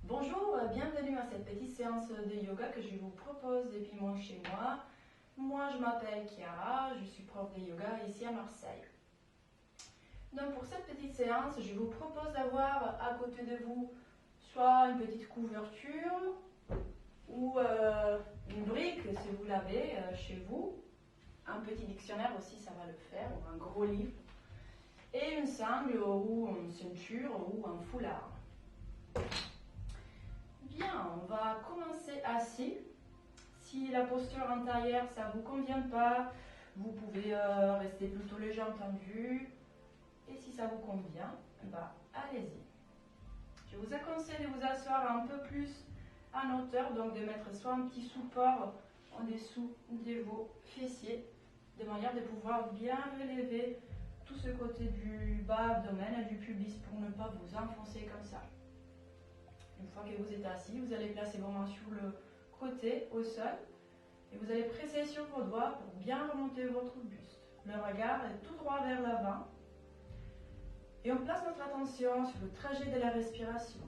Bonjour, bienvenue à cette petite séance de yoga que je vous propose depuis mon chez moi. Moi, je m'appelle Chiara, je suis prof de yoga ici à Marseille. Donc pour cette petite séance, je vous propose d'avoir à côté de vous soit une petite couverture ou une brique si vous l'avez chez vous. Un petit dictionnaire aussi, ça va le faire, ou un gros livre. Et une sangle ou une ceinture ou un foulard. Bien, on va commencer assis. Si la posture antérieure ça ne vous convient pas, vous pouvez rester plutôt les jambes tendues. Et si ça vous convient, bah, allez-y. Je vous conseille de vous asseoir un peu plus en hauteur, donc de mettre soit un petit support en dessous de vos fessiers, de manière de pouvoir bien relever tout ce côté du bas abdomen et du pubis pour ne pas vous enfoncer comme ça. Une fois que vous êtes assis, vous allez placer vos mains sur le côté, au sol, et vous allez presser sur vos doigts pour bien remonter votre buste. Le regard est tout droit vers l'avant. Et on place notre attention sur le trajet de la respiration.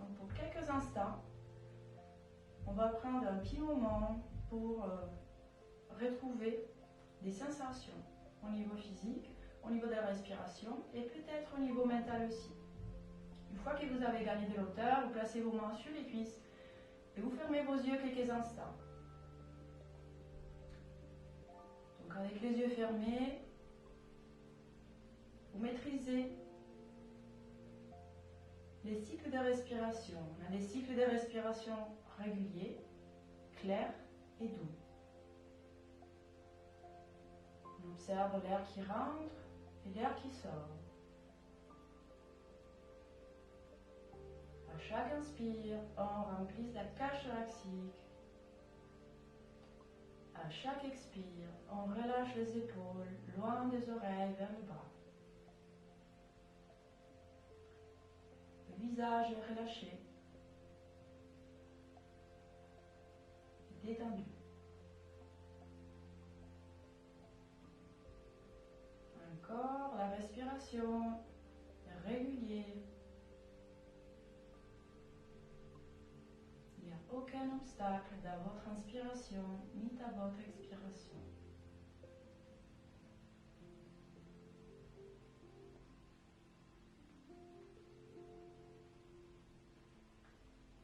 Donc pour quelques instants, on va prendre un petit moment pour retrouver des sensations au niveau physique, au niveau de la respiration et peut-être au niveau mental aussi. Une fois que vous avez gagné de l'hauteur, vous placez vos mains sur les cuisses et vous fermez vos yeux quelques instants. Donc avec les yeux fermés, vous maîtrisez les cycles de respiration. On a des cycles de respiration réguliers, clairs et doux. On observe l'air qui rentre et l'air qui sort. À chaque inspire, on remplit la cage thoracique. À chaque expire, on relâche les épaules, loin des oreilles, vers le bas. Le visage est relâché, détendu. Encore, la respiration est régulière. Il n'y a aucun obstacle dans votre inspiration ni dans votre expiration.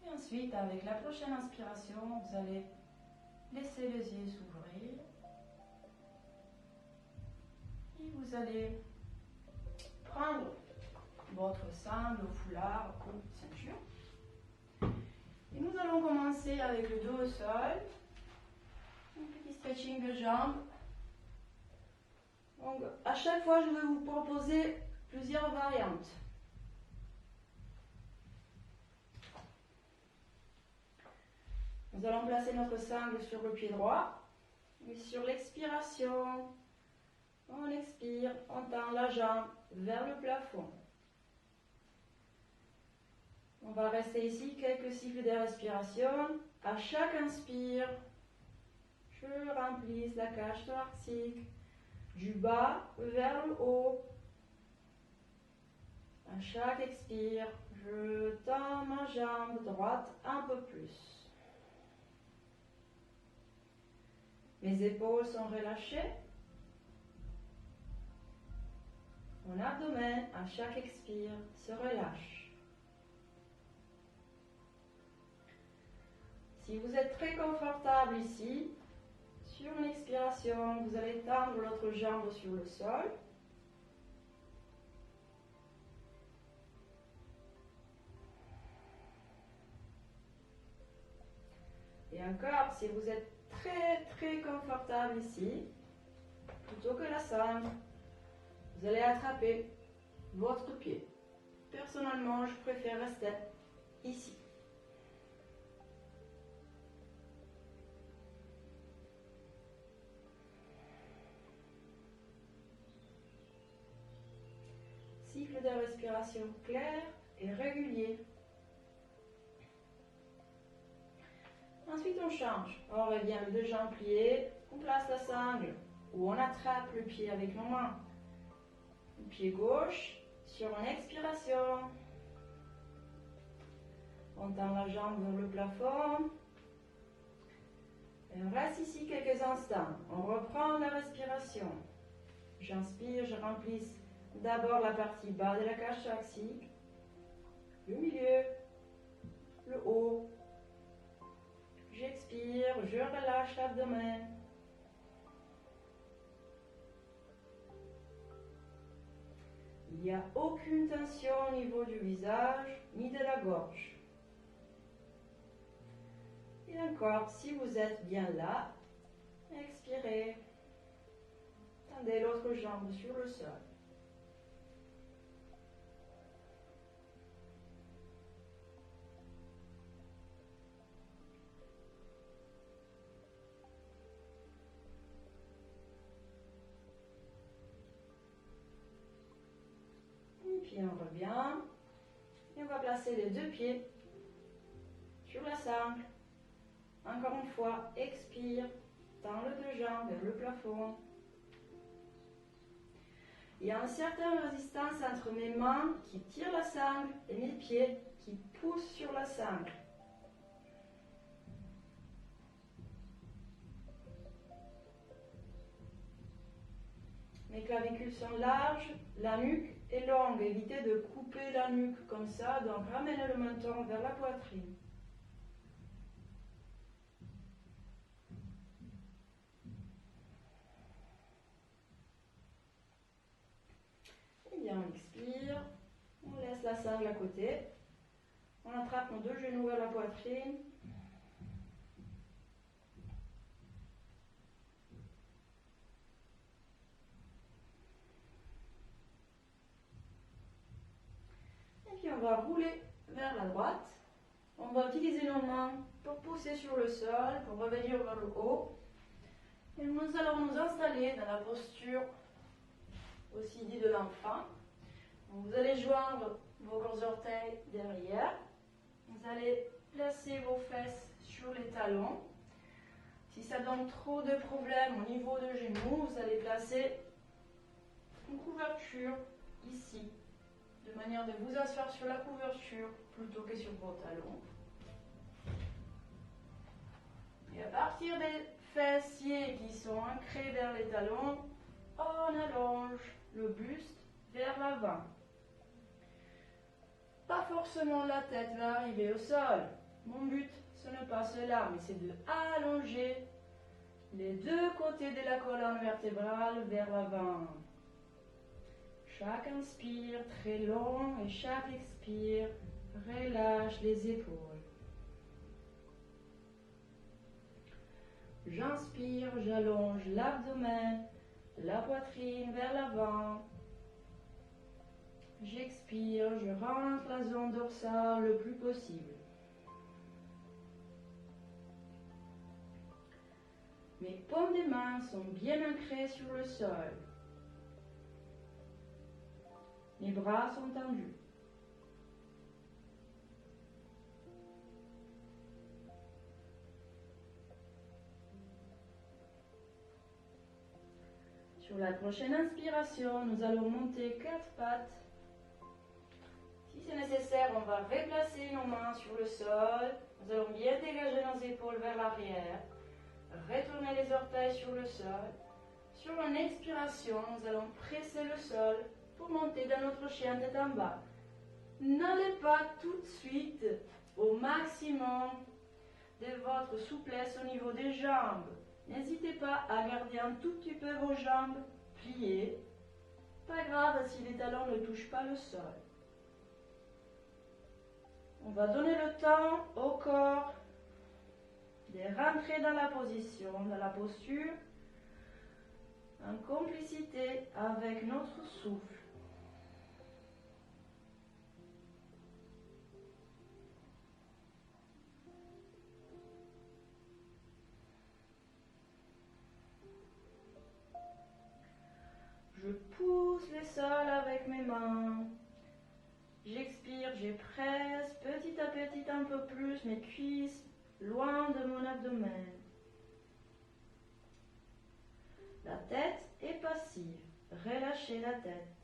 Et ensuite, avec la prochaine inspiration, vous allez laisser les yeux s'ouvrir. Et vous allez prendre votre sangle ou foulard ou ceinture. Et nous allons commencer avec le dos au sol. Un petit stretching de jambes. Donc, à chaque fois, je vais vous proposer plusieurs variantes. Nous allons placer notre sangle sur le pied droit. Et sur l'expiration, on expire, on tend la jambe vers le plafond. On va rester ici quelques cycles de respiration. À chaque inspire, je remplis la cage thoracique du bas vers le haut. À chaque expire, je tends ma jambe droite un peu plus. Mes épaules sont relâchées. Mon abdomen, à chaque expire, se relâche. Si vous êtes très confortable ici, sur une expiration, vous allez tendre l'autre jambe sur le sol. Et encore, si vous êtes très confortable ici, plutôt que la sangle, vous allez attraper votre pied. Personnellement, je préfère rester ici. Cycle de respiration clair et régulier. Ensuite, on change. On revient les deux jambes pliées, on place la sangle ou on attrape le pied avec nos mains. Le pied gauche sur une expiration. On tend la jambe vers le plafond. Et on reste ici quelques instants. On reprend la respiration. J'inspire, je remplisse d'abord la partie bas de la cage thoracique, le milieu, le haut. J'expire, je relâche l'abdomen. Il n'y a aucune tension au niveau du visage ni de la gorge. Et encore, si vous êtes bien là, expirez. Tendez l'autre jambe sur le sol. Et puis on revient. Et on va placer les deux pieds sur la sangle. Encore une fois, expire, tends les deux jambes vers le plafond. Il y a une certaine résistance entre mes mains qui tirent la sangle et mes pieds qui poussent sur la sangle. Mes clavicules sont larges, la nuque est longue. Évitez de couper la nuque comme ça, donc ramenez le menton vers la poitrine. Et bien on expire, on laisse la sangle à côté, on attrape nos deux genoux vers la poitrine. On va rouler vers la droite. On va utiliser nos mains pour pousser sur le sol, pour revenir vers le haut. Et nous allons nous installer dans la posture aussi dit de l'enfant. Vous allez joindre vos grands orteils derrière. Vous allez placer vos fesses sur les talons. Si ça donne trop de problèmes au niveau de genoux, vous allez placer une couverture ici, de manière de vous asseoir sur la couverture plutôt que sur vos talons. Et à partir des fessiers qui sont ancrés vers les talons, on allonge le buste vers l'avant. Pas forcément la tête va arriver au sol. Mon but, ce n'est pas cela, mais c'est de allonger les deux côtés de la colonne vertébrale vers l'avant. Chaque inspire très long et chaque expire relâche les épaules. J'inspire, j'allonge l'abdomen, la poitrine vers l'avant. J'expire, je rentre la zone dorsale le plus possible. Mes paumes des mains sont bien ancrées sur le sol. Mes bras sont tendus. Sur la prochaine inspiration, nous allons monter 4 pattes. Si c'est nécessaire, on va replacer nos mains sur le sol. Nous allons bien dégager nos épaules vers l'arrière. Retourner les orteils sur le sol. Sur une expiration, nous allons presser le sol pour monter dans notre chien tête en bas. N'allez pas tout de suite au maximum de votre souplesse au niveau des jambes. N'hésitez pas à garder un tout petit peu vos jambes pliées. Pas grave si les talons ne touchent pas le sol. On va donner le temps au corps de rentrer dans la position, dans la posture, en complicité avec notre souffle. Je pousse le sol avec mes mains. J'expire, je presse petit à petit un peu plus mes cuisses loin de mon abdomen. La tête est passive. Relâchez la tête.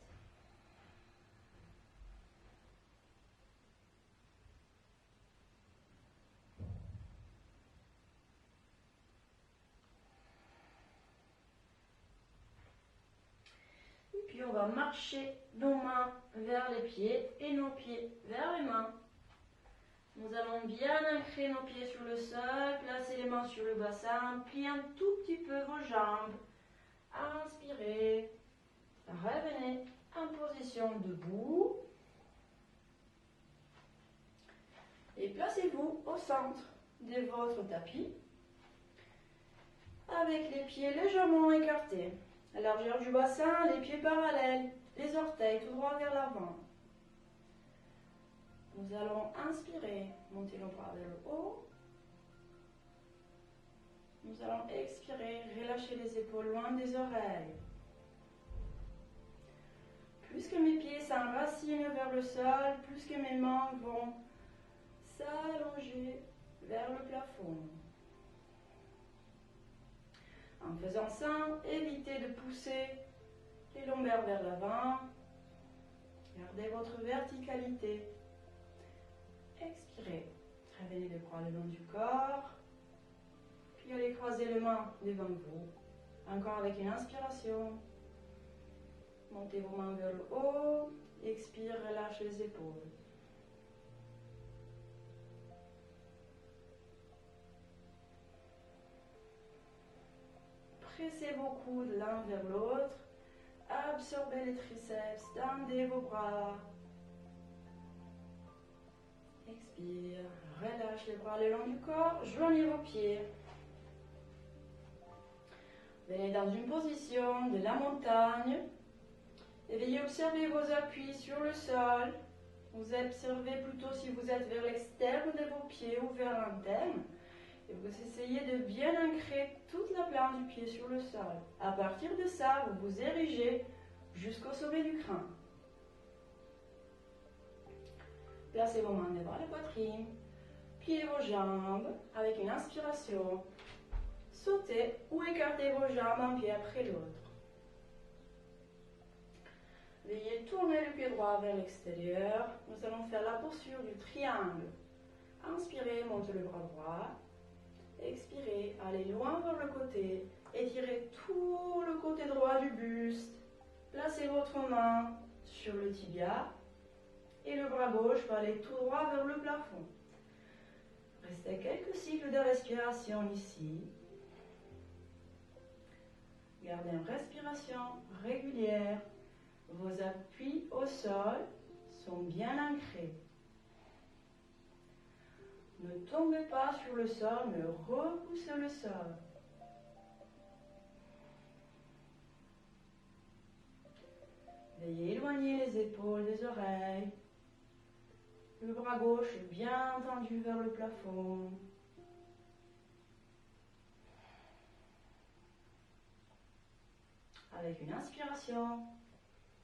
Puis on va marcher nos mains vers les pieds et nos pieds vers les mains. Nous allons bien ancrer nos pieds sur le sol, placer les mains sur le bassin, plier un tout petit peu vos jambes. Inspirez, revenez en position debout. Et placez-vous au centre de votre tapis, avec les pieds légèrement écartés. La largeur du bassin, les pieds parallèles, les orteils tout droit vers l'avant. Nous allons inspirer, monter le bras vers le haut. Nous allons expirer, relâcher les épaules loin des oreilles. Plus que mes pieds s'enracinent vers le sol, plus que mes mains vont s'allonger vers le plafond. En faisant ça, évitez de pousser les lombaires vers l'avant. Gardez votre verticalité. Expirez. Revenez les bras le long du corps. Puis allez croiser les mains devant vous. Encore avec une inspiration. Montez vos mains vers le haut. Expire, relâche les épaules. Pressez vos coudes l'un vers l'autre. Absorbez les triceps, tendez vos bras. Expire, relâche les bras le long du corps, joignez vos pieds. Venez dans une position de la montagne. Et veuillez observer vos appuis sur le sol. Vous observez plutôt si vous êtes vers l'externe de vos pieds ou vers l'interne. Et vous essayez de bien ancrer toute la plante du pied sur le sol. À partir de ça, vous vous érigez jusqu'au sommet du crâne. Placez vos mains devant la poitrine. Pliez vos jambes avec une inspiration. Sautez ou écartez vos jambes un pied après l'autre. Veuillez tourner le pied droit vers l'extérieur. Nous allons faire la posture du triangle. Inspirez, montez le bras droit. Expirez, allez loin vers le côté. Étirez tout le côté droit du buste. Placez votre main sur le tibia. Et le bras gauche va aller tout droit vers le plafond. Restez quelques cycles de respiration ici. Gardez une respiration régulière. Vos appuis au sol sont bien ancrés. Ne tombez pas sur le sol, mais repoussez le sol. Veuillez éloigner les épaules des oreilles. Le bras gauche bien tendu vers le plafond. Avec une inspiration,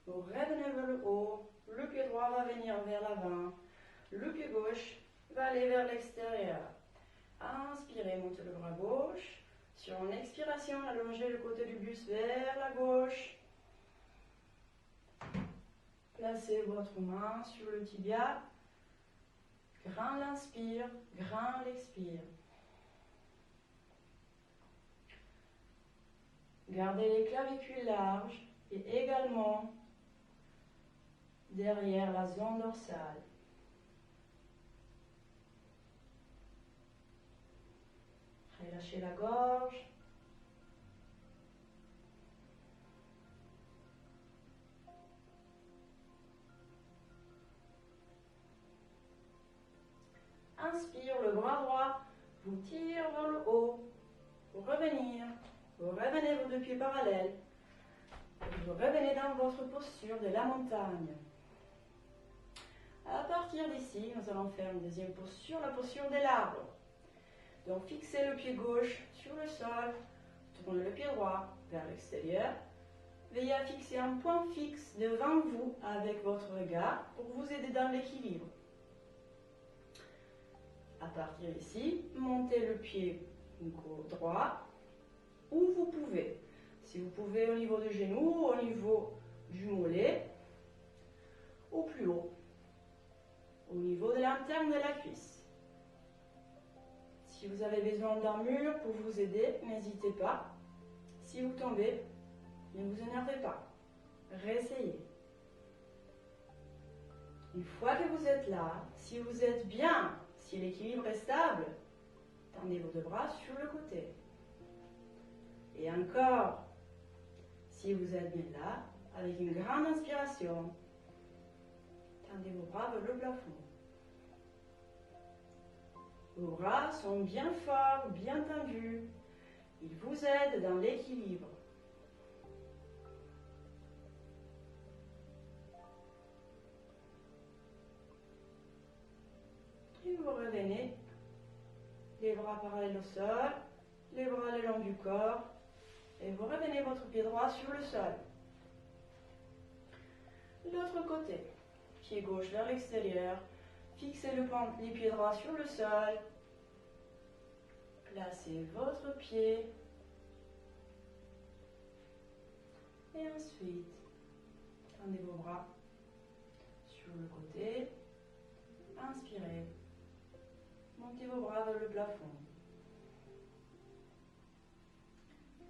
vous revenez vers le haut. Le pied droit va venir vers l'avant. Le pied gauche va aller vers l'extérieur. Inspirez, montez le bras gauche. Sur une expiration, allongez le côté du buste vers la gauche. Placez votre main sur le tibia. Grand l'inspire, grand l'expire. Gardez les clavicules larges et également derrière la zone dorsale. Relâchez la gorge. Inspire, le bras droit vous tire vers le haut. Pour revenir, vous revenez vos deux pieds parallèles. Vous revenez dans votre posture de la montagne. À partir d'ici, nous allons faire une deuxième posture, la posture de l'arbre. Donc fixez le pied gauche sur le sol, tournez le pied droit vers l'extérieur. Veillez à fixer un point fixe devant vous avec votre regard pour vous aider dans l'équilibre. À partir d'ici, montez le pied droit où vous pouvez. Si vous pouvez au niveau du genou, au niveau du mollet, ou plus haut, au niveau de l'interne de la cuisse. Si vous avez besoin d'un mur pour vous aider, n'hésitez pas. Si vous tombez, ne vous énervez pas. réessayez. Une fois que vous êtes là, si vous êtes bien, si l'équilibre est stable, tendez vos deux bras sur le côté. Et encore, si vous êtes bien là, avec une grande inspiration, tendez vos bras vers le plafond. Vos bras sont bien forts, bien tendus. Ils vous aident dans l'équilibre. Et vous revenez, les bras parallèles au sol, les bras le long du corps, et vous revenez votre pied droit sur le sol. L'autre côté, pied gauche vers l'extérieur, fixez les pieds droits sur le sol, placez votre pied, et ensuite, tendez vos bras sur le côté, inspirez, montez vos bras vers le plafond.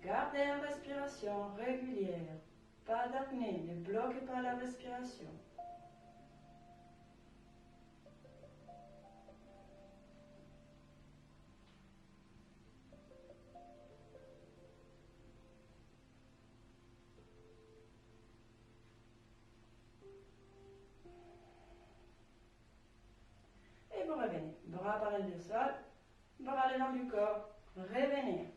Gardez une respiration régulière, pas d'apnée, ne bloquez pas la respiration. Et vous revenez, bras parallèles au sol, bras le long du corps, revenez.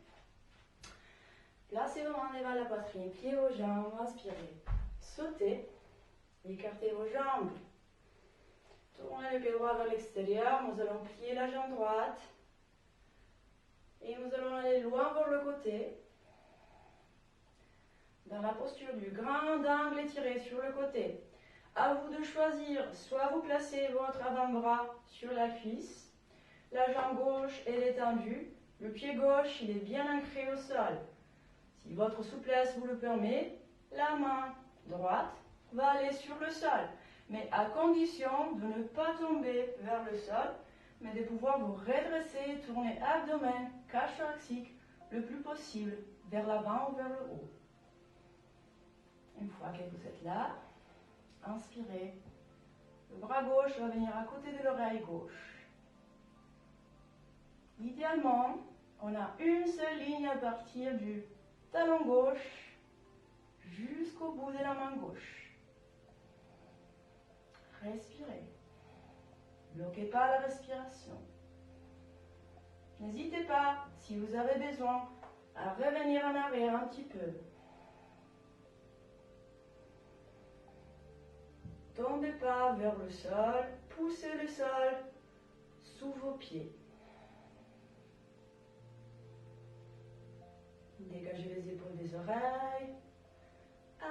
Placez vos mains devant la poitrine, pieds aux jambes, inspirez. Sautez, écartez vos jambes. Tournez le pied droit vers l'extérieur, nous allons plier la jambe droite. Et nous allons aller loin vers le côté. Dans la posture du grand angle étiré sur le côté. À vous de choisir, soit vous placez votre avant-bras sur la cuisse, la jambe gauche elle est tendue, le pied gauche il est bien ancré au sol. Si votre souplesse vous le permet, la main droite va aller sur le sol, mais à condition de ne pas tomber vers le sol, mais de pouvoir vous redresser, tourner abdomen, cage thoracique le plus possible vers l'avant ou vers le haut. Une fois que vous êtes là, inspirez. Le bras gauche va venir à côté de l'oreille gauche. Idéalement, on a une seule ligne à partir du talon gauche jusqu'au bout de la main gauche. Respirez. Bloquez pas la respiration. N'hésitez pas, si vous avez besoin, à revenir en arrière un petit peu. Tombez pas vers le sol, poussez le sol sous vos pieds. Dégagez les épaules des oreilles.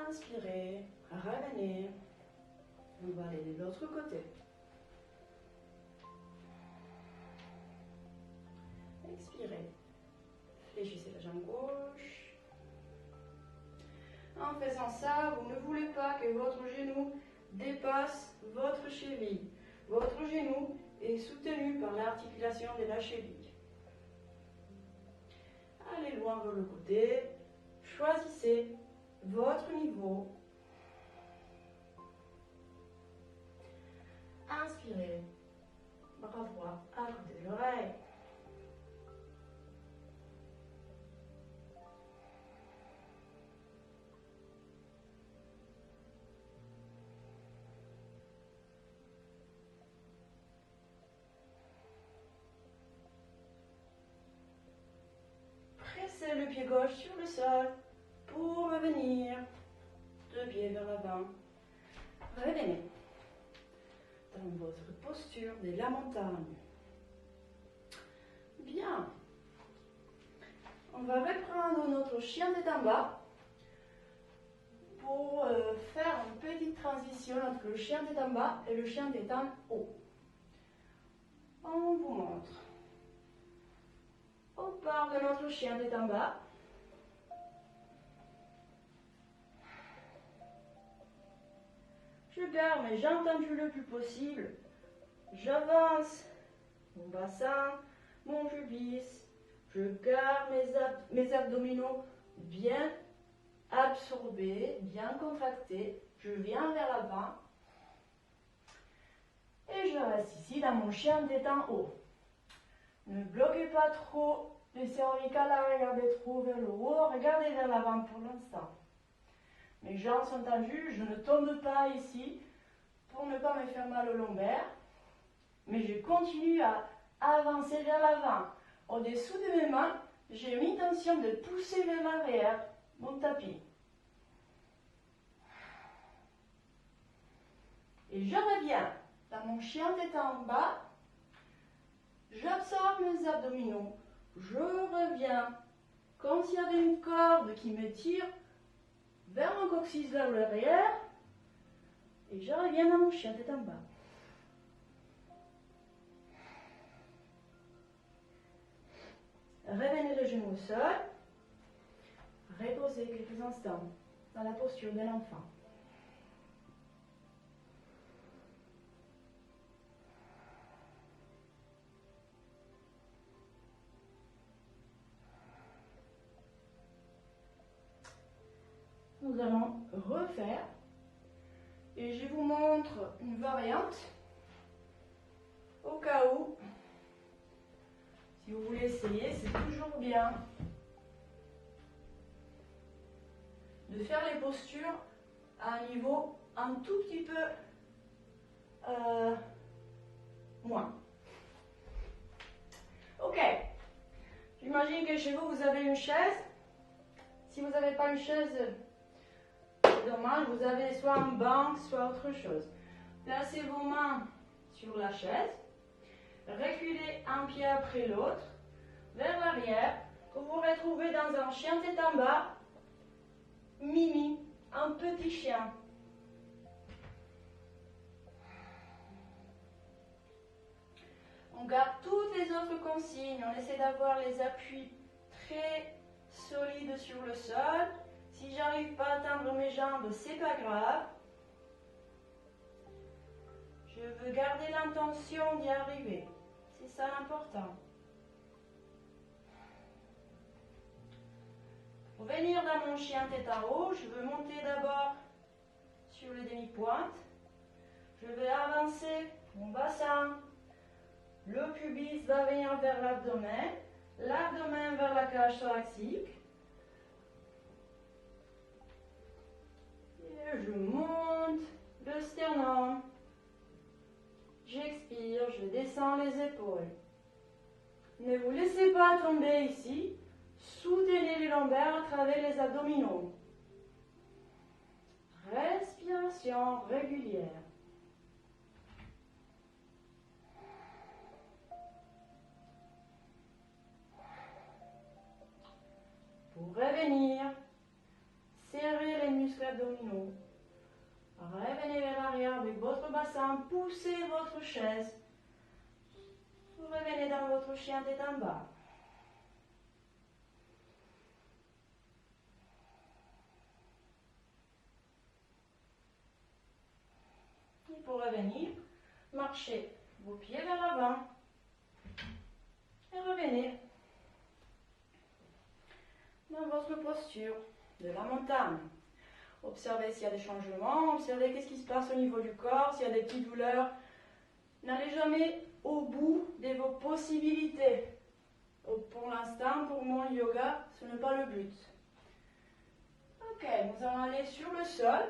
Inspirez, revenez. On va aller de l'autre côté. Expirez. Fléchissez la jambe gauche. En faisant ça, vous ne voulez pas que votre genou dépasse votre cheville. Votre genou est soutenu par l'articulation de la cheville. Allez loin vers le côté. Choisissez votre niveau. Inspirez. Bras droit à côté de l'oreille. Pressez le pied gauche sur le sol pour revenir. Deux pieds vers l'avant. Revenez dans votre posture de la montagne. Bien. On va reprendre notre chien tête en bas pour faire une petite transition entre le chien tête en bas et le chien tête en haut. On vous montre. On part de notre chien tête en bas. Je garde mes jambes tendues le plus possible. J'avance mon bassin, mon pubis. Je garde mes abdominaux bien absorbé, bien contracté. Je viens vers l'avant. Et je reste ici dans mon chien tête en haut. Ne bloquez pas trop les cervicales, regardez trop vers le haut, regardez vers l'avant pour l'instant. Mes jambes sont tendues, je ne tombe pas ici pour ne pas me faire mal au lombaire. Mais je continue à avancer vers l'avant. Au-dessous de mes mains, j'ai l'intention de pousser vers l'arrière mon tapis. Et je reviens dans mon chien tête en bas. J'absorbe mes abdominaux. Je reviens comme s'il y avait une corde qui me tire vers mon coccyx vers l'arrière. Et je reviens dans mon chien tête en bas. Revenez le genou au sol. Reposez quelques instants dans la posture de l'enfant. Nous allons refaire et je vous montre une variante au cas où, si vous voulez essayer, c'est toujours bien de faire les postures à un niveau un tout petit peu moins. Ok, j'imagine que chez vous, vous avez une chaise. Si vous n'avez pas une chaise, c'est dommage, vous avez soit un banc, soit autre chose. Placez vos mains sur la chaise, reculez un pied après l'autre, vers l'arrière, pour vous retrouver dans un chien tête en bas, mimi, un petit chien. On garde toutes les autres consignes, on essaie d'avoir les appuis très solides sur le sol. Si j'arrive pas à atteindre mes jambes, c'est pas grave. Je veux garder l'intention d'y arriver. C'est ça l'important. Pour venir dans mon chien tête en haut, je veux monter d'abord sur les demi-pointes. Je vais avancer mon bassin. Le pubis va venir vers l'abdomen. L'abdomen vers la cage thoracique. Et je monte le sternum. J'expire, je descends les épaules. Ne vous laissez pas tomber ici. Soutenez les lombaires à travers les abdominaux. Respiration régulière. Pour revenir, serrez les muscles abdominaux. Revenez vers l'arrière avec votre bassin, poussez votre chaise. Revenez dans votre chien tête en bas. Et pour revenir, marchez vos pieds vers l'avant. Et revenez dans votre posture de la montagne. Observez s'il y a des changements, observez qu'est-ce qui se passe au niveau du corps, s'il y a des petites douleurs. N'allez jamais au bout de vos possibilités. Pour l'instant, pour mon yoga, ce n'est pas le but. Ok, nous allons aller sur le sol.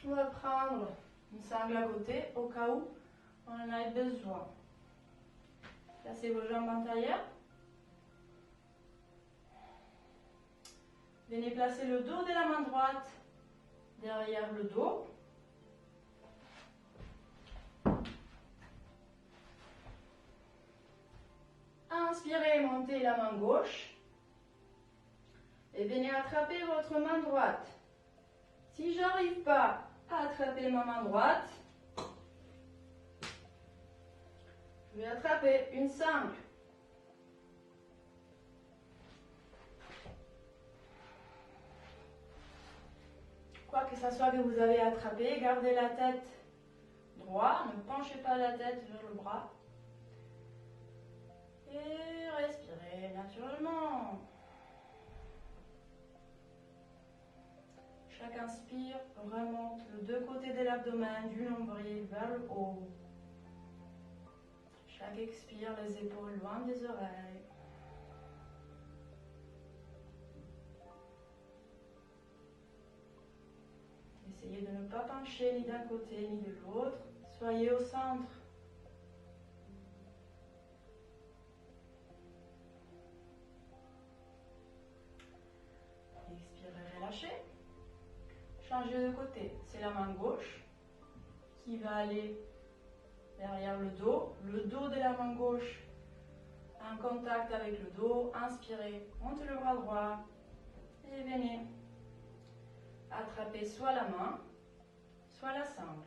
On va prendre une sangle à côté au cas où on en a besoin. Placez vos jambes antérieures. Venez placer le dos de la main droite derrière le dos. Inspirez, montez la main gauche. Et venez attraper votre main droite. Si je n'arrive pas à attraper ma main droite, je vais attraper une sangle. Quoi que ce soit que vous avez attrapé, gardez la tête droite, ne penchez pas la tête vers le bras. Et respirez naturellement. Chaque inspire remonte les deux côtés de l'abdomen, du nombril vers le haut. Chaque expire, les épaules loin des oreilles. Essayez de ne pas pencher ni d'un côté ni de l'autre. Soyez au centre. Expirez, relâchez. Changez de côté. C'est la main gauche qui va aller derrière le dos de la main gauche en contact avec le dos. Inspirez, montez le bras droit et venez attraper soit la main, soit la sangle.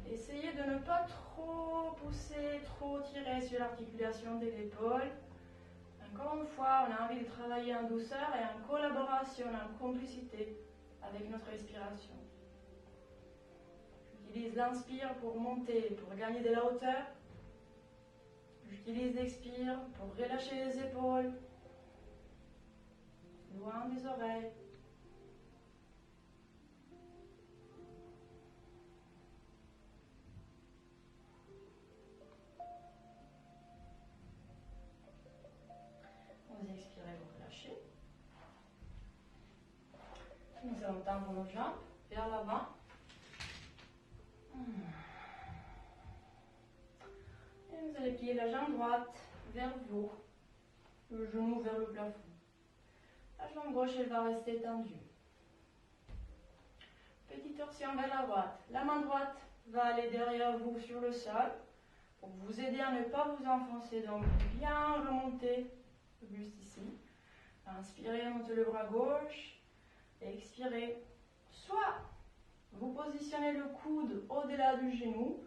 Essayez de ne pas trop pousser, trop tirer sur l'articulation de l'épaule. Encore une fois, on a envie de travailler en douceur et en collaboration, en complicité avec notre respiration. J'utilise l'inspire pour monter, pour gagner de la hauteur. J'utilise l'expire pour relâcher les épaules, loin des oreilles. Vous expirez, vous relâchez. Nous allons tendre nos jambes vers l'avant. Et vous allez plier la jambe droite vers vous, le genou vers le plafond. La jambe gauche, elle va rester tendue. Petite torsion vers la droite. La main droite va aller derrière vous sur le sol pour vous aider à ne pas vous enfoncer. Donc, bien remonter le buste ici. Inspirez, montez le bras gauche. Expirez. Soit vous positionnez le coude au-delà du genou.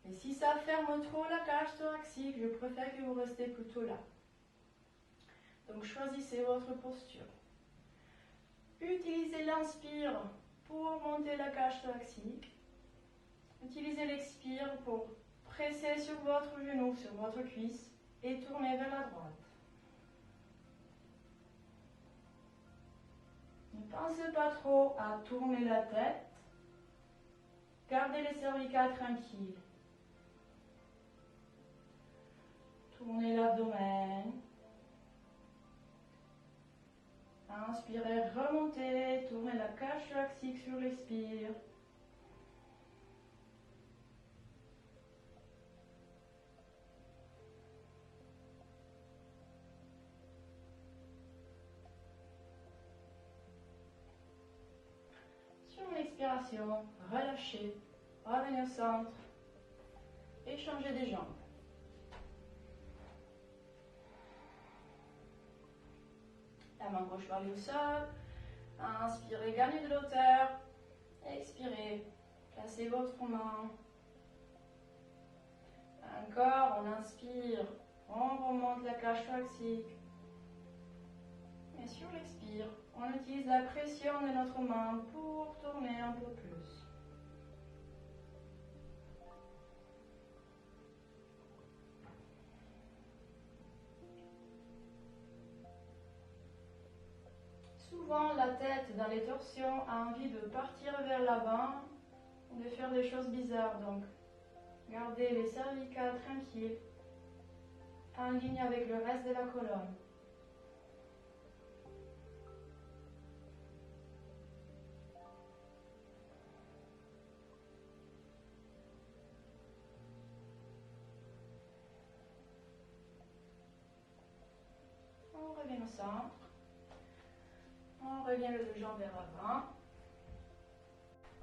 Et si ça ferme trop la cage thoracique, je préfère que vous restez plutôt là. Donc choisissez votre posture. Utilisez l'inspire pour monter la cage thoracique. Utilisez l'expire pour presser sur votre genou, sur votre cuisse et tourner vers la droite. Ne pensez pas trop à tourner la tête. Gardez les cervicales tranquilles. Tournez l'abdomen. Inspirez, remontez, tournez la cage thoracique sur l'expire. Sur l'expiration, relâchez, revenez au centre et changez des jambes. La main gauche va aller au sol. Inspirez, gagnez de l'hauteur. Expirez, placez votre main. Encore, on inspire, on remonte la cage thoracique. Et sur l'expire, on utilise la pression de notre main pour tourner un peu plus. Souvent, la tête dans les torsions a envie de partir vers l'avant ou de faire des choses bizarres. Donc, gardez les cervicales tranquilles, en ligne avec le reste de la colonne. On revient au centre. On revient le deux jambes vers l'avant.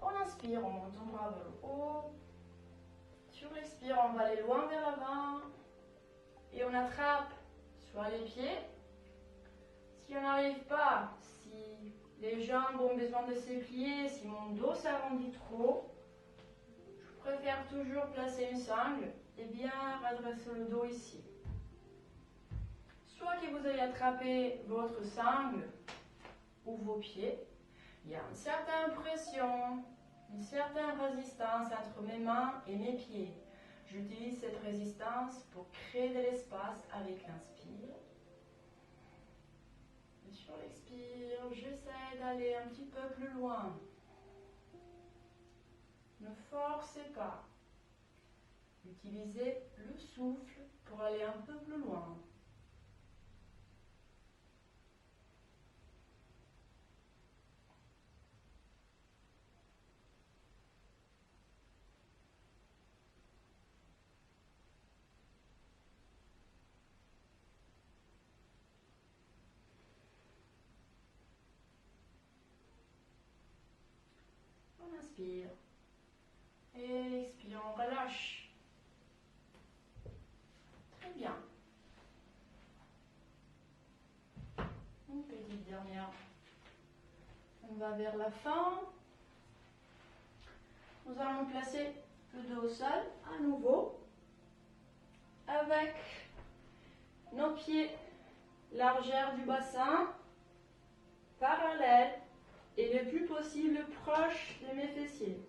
On inspire, on monte ton bras vers le haut. Sur l'expire, on va aller loin vers l'avant. Et on attrape soit les pieds. Si on n'arrive pas, si les jambes ont besoin de se plier, si mon dos s'arrondit trop, je préfère toujours placer une sangle et bien redresser le dos ici. Soit que vous ayez attrapé votre sangle ou vos pieds, il y a une certaine pression, une certaine résistance entre mes mains et mes pieds. J'utilise cette résistance pour créer de l'espace avec l'inspire. Et sur l'expire, j'essaie d'aller un petit peu plus loin. Ne forcez pas. Utilisez le souffle pour aller un peu plus loin. On inspire. Et expire, on relâche. Très bien. Une petite dernière. On va vers la fin. Nous allons placer le dos au sol à nouveau. Avec nos pieds, largeur du bassin, parallèle et le plus possible proche de mes fessiers.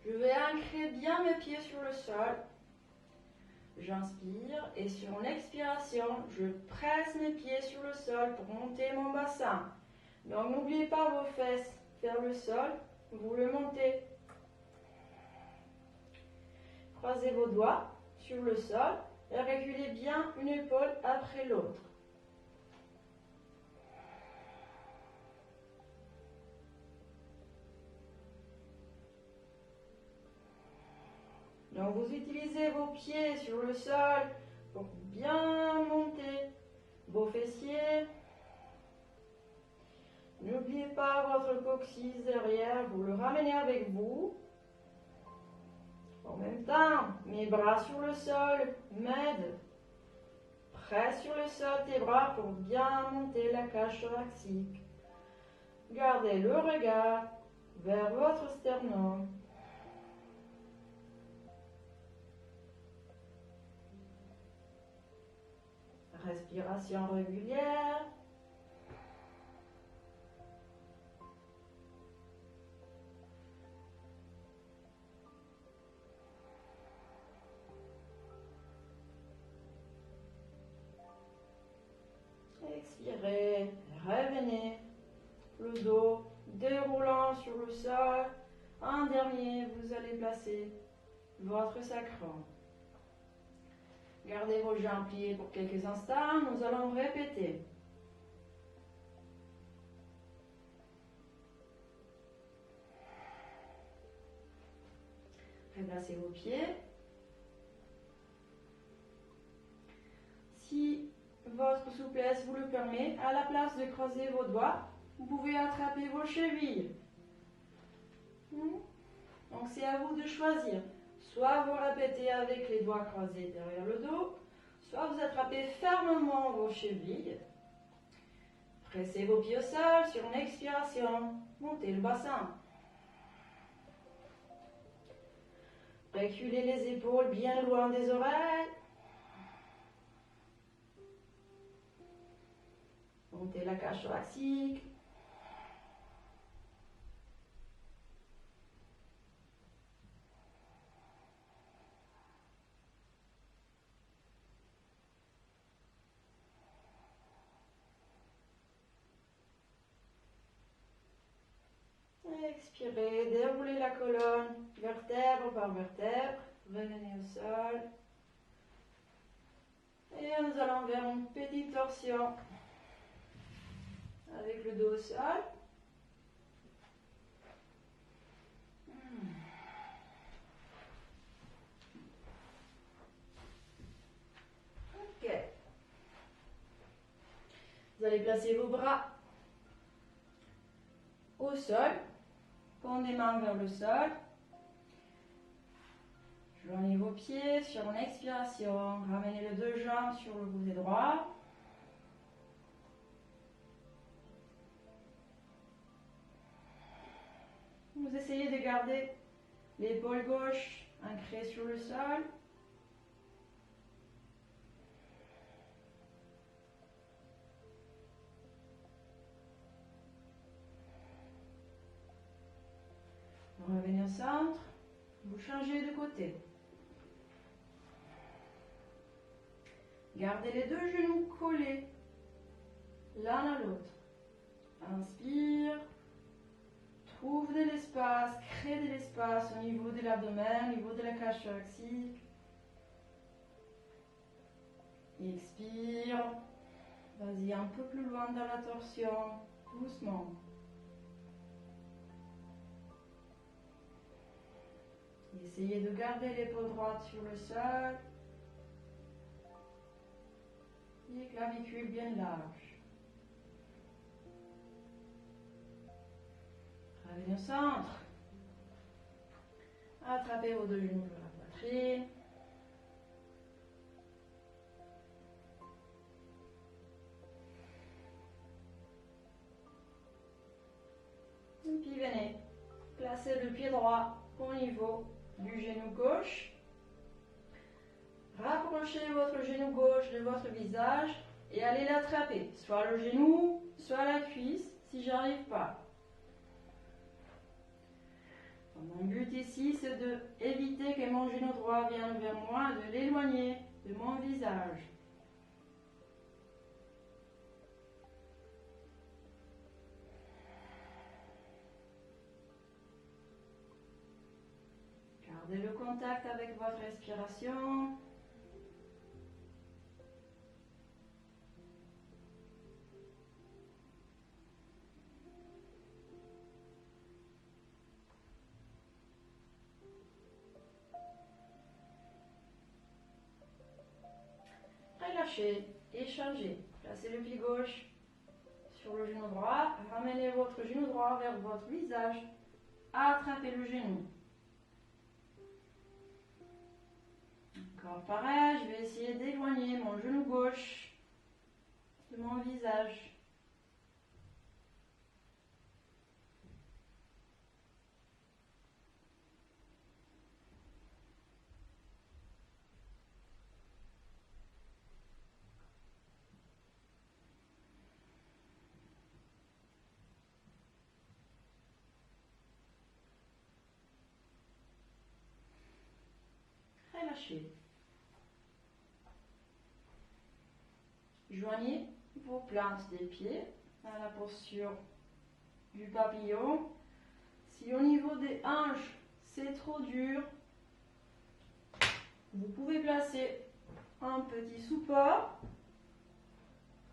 Je vais ancrer bien mes pieds sur le sol. J'inspire et sur mon expiration, je presse mes pieds sur le sol pour monter mon bassin. Donc n'oubliez pas vos fesses vers le sol, vous le montez. Croisez vos doigts sur le sol et reculez bien une épaule après l'autre. Donc vous utilisez vos pieds sur le sol pour bien monter vos fessiers. N'oubliez pas votre coccyx derrière, vous le ramenez avec vous. En même temps, mes bras sur le sol m'aident. Presse sur le sol tes bras pour bien monter la cage thoracique. Gardez le regard vers votre sternum. Respiration régulière. Expirez, revenez, le dos déroulant sur le sol. En dernier, vous allez placer votre sacrum. Gardez vos jambes pliées pour quelques instants. Nous allons répéter. Replacez vos pieds. Si votre souplesse vous le permet, à la place de croiser vos doigts, vous pouvez attraper vos chevilles. Donc c'est à vous de choisir. Soit vous répétez avec les doigts croisés derrière le dos, soit vous attrapez fermement vos chevilles. Pressez vos pieds au sol sur une expiration. Montez le bassin. Reculez les épaules bien loin des oreilles. Montez la cage thoracique. Expirez, déroulez la colonne, vertèbre par vertèbre. Revenez au sol. Et nous allons vers une petite torsion. Avec le dos au sol. Ok. Vous allez placer vos bras au sol. Pondez les mains vers le sol. Joignez vos pieds sur une expiration. Ramenez les deux jambes sur le côté droit. Vous essayez de garder l'épaule gauche ancrée sur le sol. Vous revenez au centre. Vous changez de côté. Gardez les deux genoux collés l'un à l'autre. Inspire. Trouve de l'espace, crée de l'espace au niveau de l'abdomen, au niveau de la cage thoracique. Expire. Vas-y un peu plus loin dans la torsion, doucement. Essayez de garder l'épaule droite sur le sol. Les clavicules bien larges. Revenez au centre. Attrapez vos deux genoux sur la poitrine. Et puis venez placer le pied droit au niveau du genou gauche. Rapprochez votre genou gauche de votre visage et allez l'attraper, soit le genou, soit la cuisse, si j'arrive pas. Mon but ici, c'est d'éviter que mon genou droit vienne vers moi, de l'éloigner de mon visage. Gardez le contact avec votre respiration. Relâchez, échangez. Placez le pied gauche sur le genou droit. Ramenez votre genou droit vers votre visage. Attrapez le genou. Encore pareil, je vais essayer d'éloigner mon genou gauche de mon visage. Relâchez. Joignez vos plantes des pieds dans la posture du papillon. Si au niveau des hanches, c'est trop dur, vous pouvez placer un petit support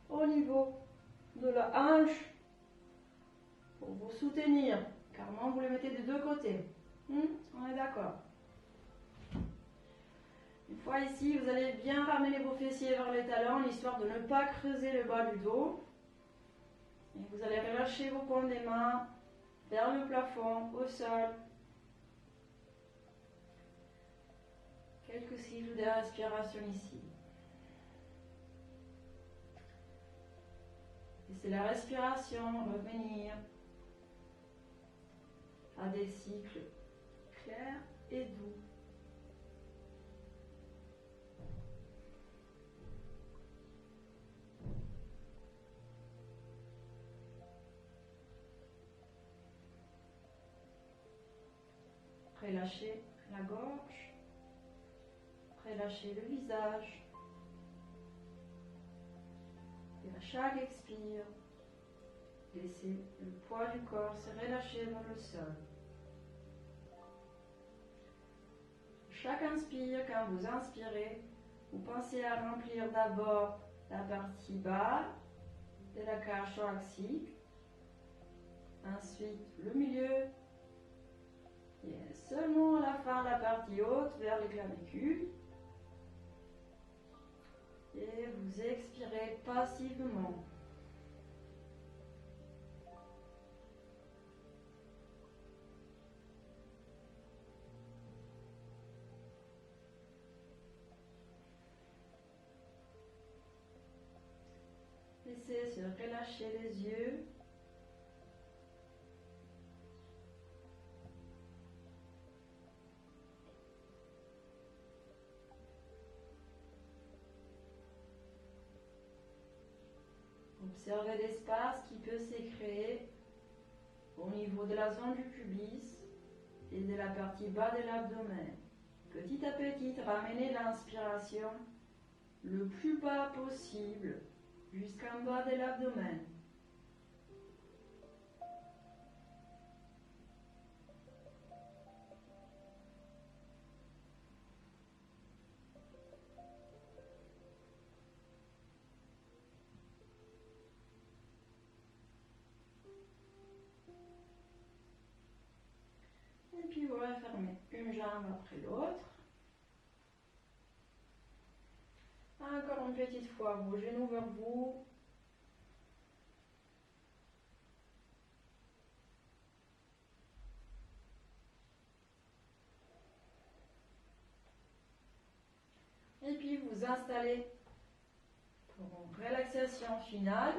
au niveau de la hanche pour vous soutenir. Carrément, vous les mettez des deux côtés. On est d'accord. Une fois ici, vous allez bien ramener vos fessiers vers les talons, histoire de ne pas creuser le bas du dos. Et vous allez relâcher vos paumes des mains vers le plafond, au sol. Quelques cycles de respiration ici. Laissez la respiration revenir à des cycles clairs et doux. Relâchez la gorge, relâchez le visage. Et à chaque expire, laissez le poids du corps se relâcher dans le sol. Chaque inspire, quand vous inspirez, vous pensez à remplir d'abord la partie bas de la cage thoracique, ensuite le milieu, et seulement à la fin la partie haute vers les clavicules. Et vous expirez passivement. Laissez se relâcher les yeux. Observez l'espace qui peut se créer au niveau de la zone du pubis et de la partie bas de l'abdomen. Petit à petit, ramenez l'inspiration le plus bas possible, jusqu'en bas de l'abdomen. Et puis vous refermez une jambe après l'autre. Encore une petite fois, vos genoux vers vous. Et puis vous installez pour une relaxation finale.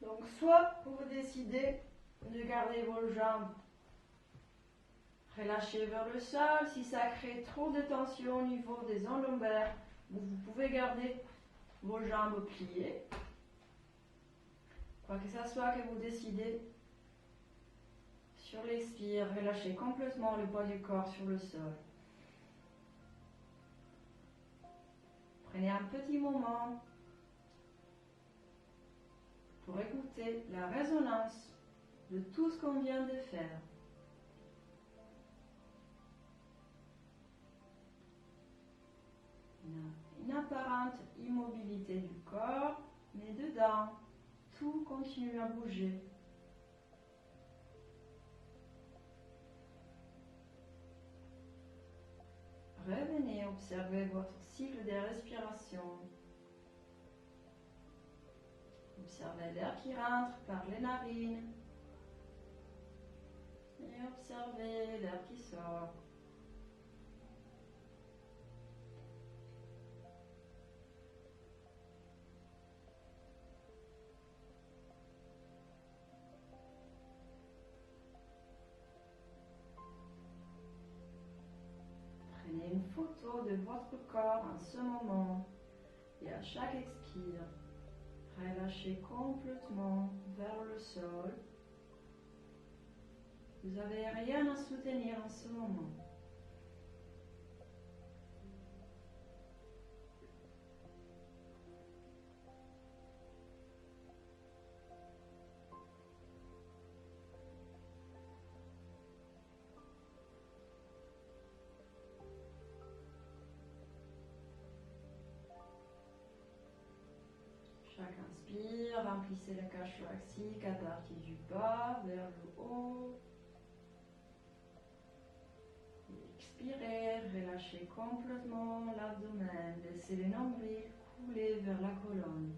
Donc soit vous décidez de garder vos jambes relâchées vers le sol. Si ça crée trop de tension au niveau des zones lombaires, vous pouvez garder vos jambes pliées. Quoi que ce soit que vous décidez, sur l'expire, relâchez complètement le poids du corps sur le sol. Prenez un petit moment pour écouter la résonance de tout ce qu'on vient de faire. Une apparente immobilité du corps, mais dedans, tout continue à bouger. Revenez observer votre cycle de respiration. Observez l'air qui rentre par les narines et observez l'air qui sort. Prenez une photo de votre corps en ce moment et à chaque expire, relâchez complètement vers le sol. Vous n'avez rien à soutenir en ce moment. Chaque inspire, remplissez la cage thoracique à partir du bas vers le haut. Expirez, relâchez complètement l'abdomen, laissez le nombril couler vers la colonne.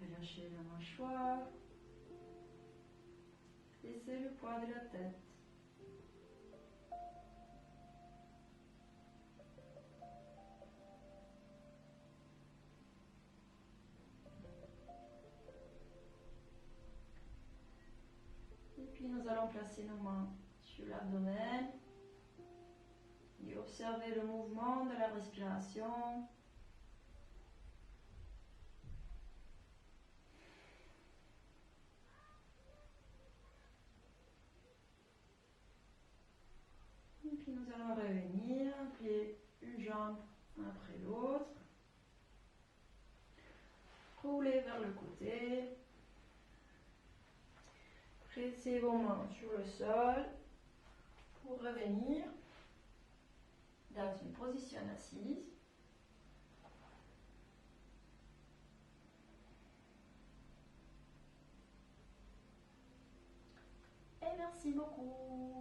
Relâchez la mâchoire. Laissez le poids de la tête. Et puis nous allons placer nos mains sur l'abdomen et observer le mouvement de la respiration. Et puis nous allons revenir, plier une jambe après l'autre. Rouler vers le côté. Pressez vos mains sur le sol pour revenir dans une position assise. Et merci beaucoup.